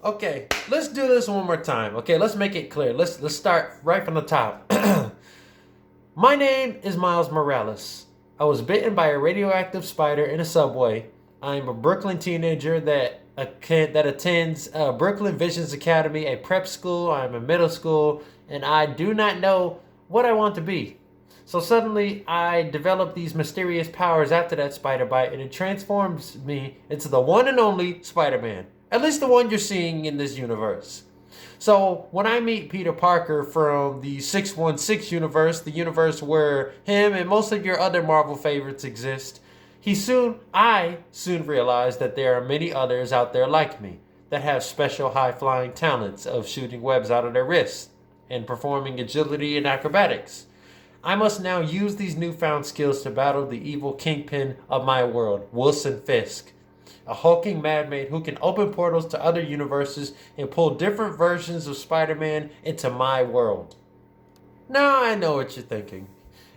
Okay, let's do this one more time. Okay, let's make it clear. Let's start right from the top. My name is Miles Morales. I was bitten by a radioactive spider in a subway. I am a Brooklyn teenager that attends Brooklyn Visions Academy, a prep school. I am in middle school, and I do not know what I want to be. So suddenly, I develop these mysterious powers after that spider bite, and it transforms me into the one and only Spider-Man. At least the one you're seeing in this universe. So when I meet Peter Parker from the 616 universe, the universe where him and most of your other Marvel favorites exist, I soon realized that there are many others out there like me that have special high flying talents of shooting webs out of their wrists and performing agility and acrobatics. I must now use these newfound skills to battle the evil Kingpin of my world, Wilson Fisk, a hulking madman who can open portals to other universes and pull different versions of Spider-Man into my world. Now I know what you're thinking.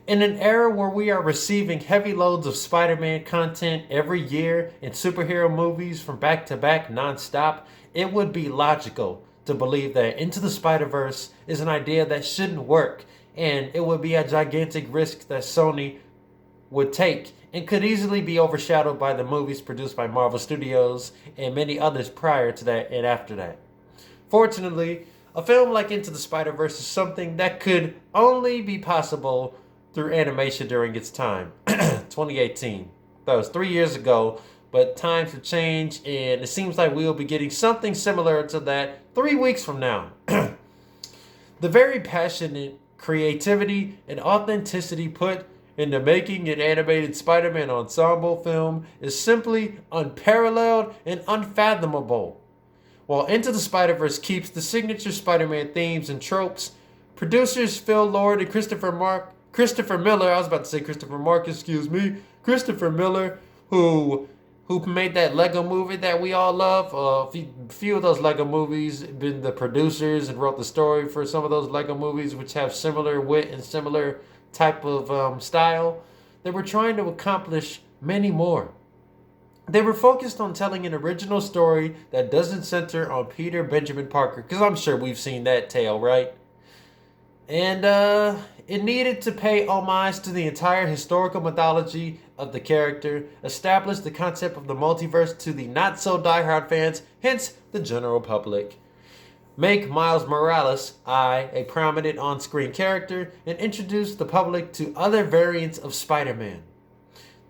In an era where we are receiving heavy loads of Spider-Man content every year in superhero movies from back to back nonstop, it would be logical to believe that Into the Spider-Verse is an idea that shouldn't work, and it would be a gigantic risk that Sony would take and could easily be overshadowed by the movies produced by Marvel Studios and many others prior to that and after that. Fortunately, a film like Into the Spider-Verse is something that could only be possible through animation during its time, 2018. That was 3 years ago, but times have changed, and it seems like we will be getting something similar to that 3 weeks from now. The very passionate creativity and authenticity put into making an animated Spider-Man ensemble film is simply unparalleled and unfathomable. While Into the Spider-Verse keeps the signature Spider-Man themes and tropes, producers Phil Lord and Christopher Miller, Christopher Miller, who made that Lego movie that we all love. A few of those Lego movies, been the producers and wrote the story for some of those Lego movies, which have similar wit and similar type of style. They were trying to accomplish many more. They were focused on telling an original story that doesn't center on Peter Benjamin Parker, because I'm sure we've seen that tale, right? And it needed to pay homage to the entire historical mythology of the character, establish the concept of the multiverse to the not-so-diehard fans, hence the general public, make Miles Morales, a prominent on-screen character, and introduce the public to other variants of Spider-Man.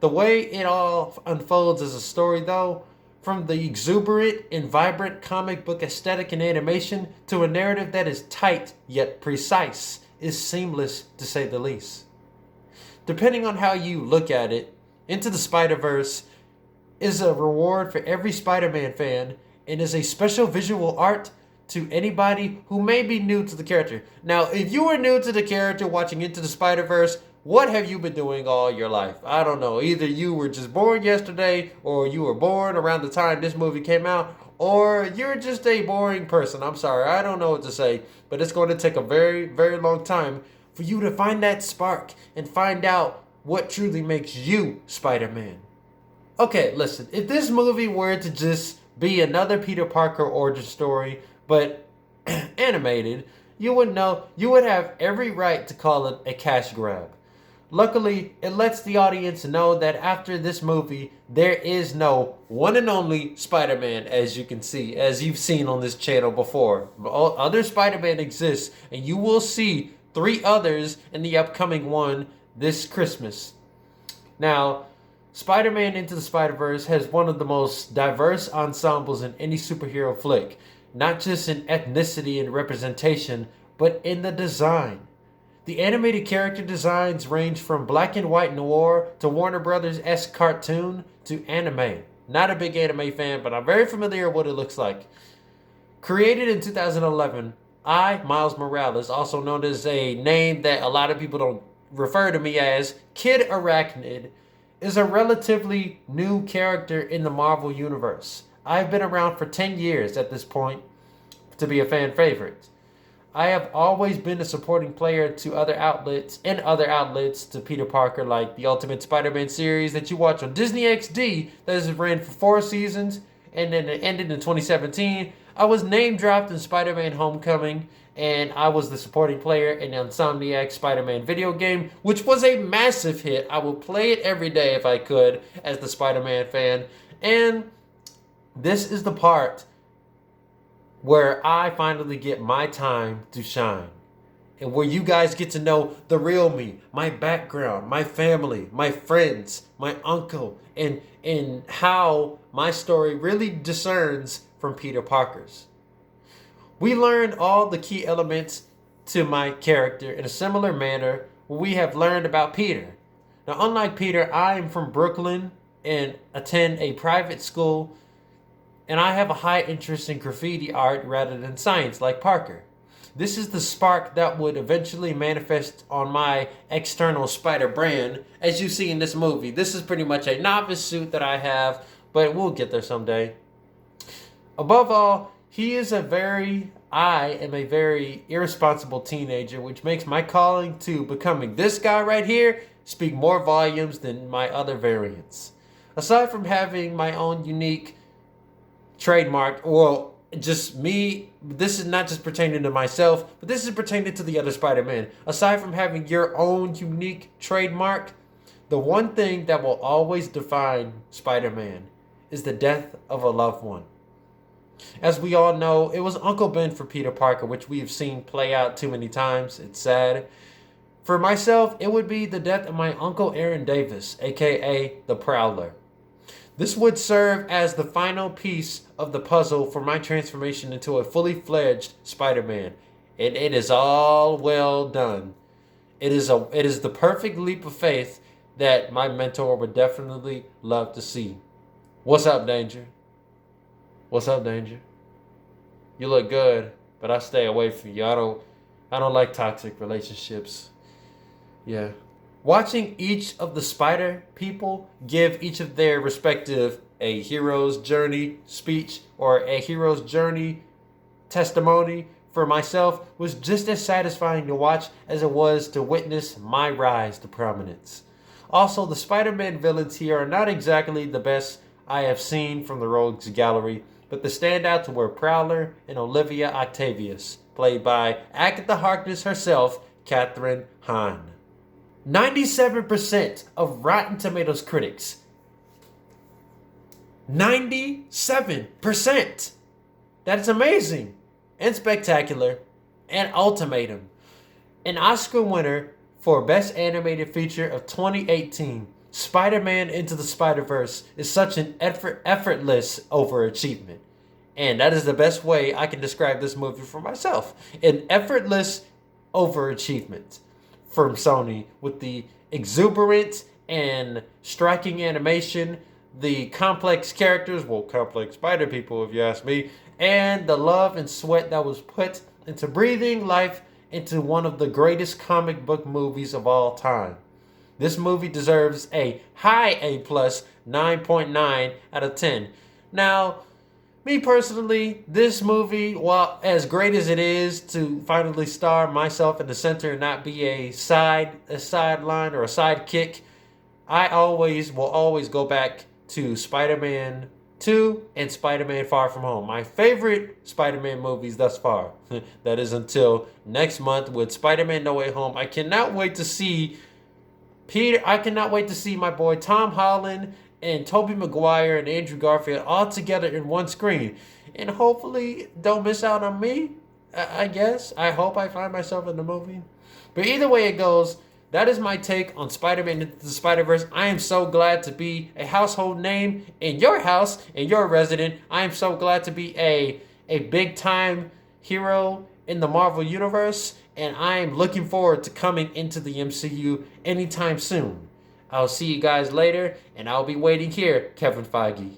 The way it all unfolds as a story, though, from the exuberant and vibrant comic book aesthetic and animation to a narrative that is tight yet precise, is seamless to say the least. Depending on how you look at it, Into the Spider-Verse is a reward for every Spider-Man fan and is a special visual art to anybody who may be new to the character. Now, if you were new to the character watching Into the Spider-Verse, what have you been doing all your life? I don't know. Either you were just born yesterday, or you were born around the time this movie came out, or you're just a boring person. I'm sorry. I don't know what to say, but it's going to take a very, very long time for you to find that spark and find out what truly makes you Spider-Man. Okay, listen. If this movie were to just be another Peter Parker origin story, but animated, you would have every right to call it a cash grab. Luckily, it lets the audience know that after this movie, there is no one and only Spider-Man, as you've seen on this channel before. Other Spider-Man exists, and you will see 3 others in the upcoming one this Christmas. Now, Spider-Man Into the Spider-Verse has one of the most diverse ensembles in any superhero flick, not just in ethnicity and representation, but in the design. The animated character designs range from black and white noir to Warner Brothers-esque cartoon to anime. Not a big anime fan, but I'm very familiar with what it looks like. Created in 2011, Miles Morales, also known as a name that a lot of people don't refer to me as, Kid Arachnid, is a relatively new character in the Marvel Universe. I've been around for 10 years at this point to be a fan favorite. I have always been a supporting player to other outlets to Peter Parker, like the Ultimate Spider-Man series that you watch on Disney XD that has ran for 4 seasons and then it ended in 2017. I was name dropped in Spider-Man Homecoming, and I was the supporting player in the Insomniac Spider-Man video game, which was a massive hit. I would play it every day if I could, as the Spider-Man fan. And this is the part where I finally get my time to shine. And where you guys get to know the real me, my background, my family, my friends, my uncle, and how my story really discerns from Peter Parker's. We learned all the key elements to my character in a similar manner we have learned about Peter. Now, unlike Peter, I am from Brooklyn and attend a private school, and I have a high interest in graffiti art rather than science like Parker. This is the spark that would eventually manifest on my external spider brand, as you see in this movie. This is pretty much a novice suit that I have, but we'll get there someday. Above all, I am a very irresponsible teenager, which makes my calling to becoming this guy right here speak more volumes than my other variants. Aside from having my own unique trademark, well, just me, this is not just pertaining to myself, but this is pertaining to the other Spider-Man. Aside from having your own unique trademark, the one thing that will always define Spider-Man is the death of a loved one. As we all know, it was Uncle Ben for Peter Parker, which we have seen play out too many times. It's sad. For myself, it would be the death of my Uncle Aaron Davis, aka the Prowler. This would serve as the final piece of the puzzle for my transformation into a fully fledged Spider-Man. And it is all well done. It is the perfect leap of faith that my mentor would definitely love to see. What's up, Danger? What's up, Danger? You look good, but I stay away from you. I don't like toxic relationships. Yeah. Watching each of the Spider people give each of their respective a hero's journey speech or a hero's journey testimony for myself was just as satisfying to watch as it was to witness my rise to prominence. Also, the Spider-Man villains here are not exactly the best I have seen from the Rogues Gallery, but the standouts were Prowler and Olivia Octavius, played by Agatha Harkness herself, Katherine Hahn. 97% of Rotten Tomatoes critics. 97%! That is amazing and spectacular and ultimatum. An Oscar winner for Best Animated Feature of 2018, Spider-Man Into the Spider-Verse is such an effortless overachievement. And that is the best way I can describe this movie for myself. An effortless overachievement from Sony, with the exuberant and striking animation, the complex characters, well, complex spider people if you ask me, and the love and sweat that was put into breathing life into one of the greatest comic book movies of all time. This movie deserves a high A+, 9.9 out of 10. Now, me personally, this movie, while as great as it is to finally star myself in the center and not be a sideline or a sidekick, I will always go back to Spider-Man 2 and Spider-Man Far From Home. My favorite Spider-Man movies thus far. That is until next month with Spider-Man No Way Home. I cannot wait to see my boy Tom Holland and Tobey Maguire and Andrew Garfield all together in one screen. And hopefully don't miss out on me, I guess. I hope I find myself in the movie. But either way it goes, that is my take on Spider-Man Into the Spider-Verse. I am so glad to be a household name in your house, in your resident. I am so glad to be a big-time hero in the Marvel Universe. And I am looking forward to coming into the MCU anytime soon. I'll see you guys later, and I'll be waiting here, Kevin Feige.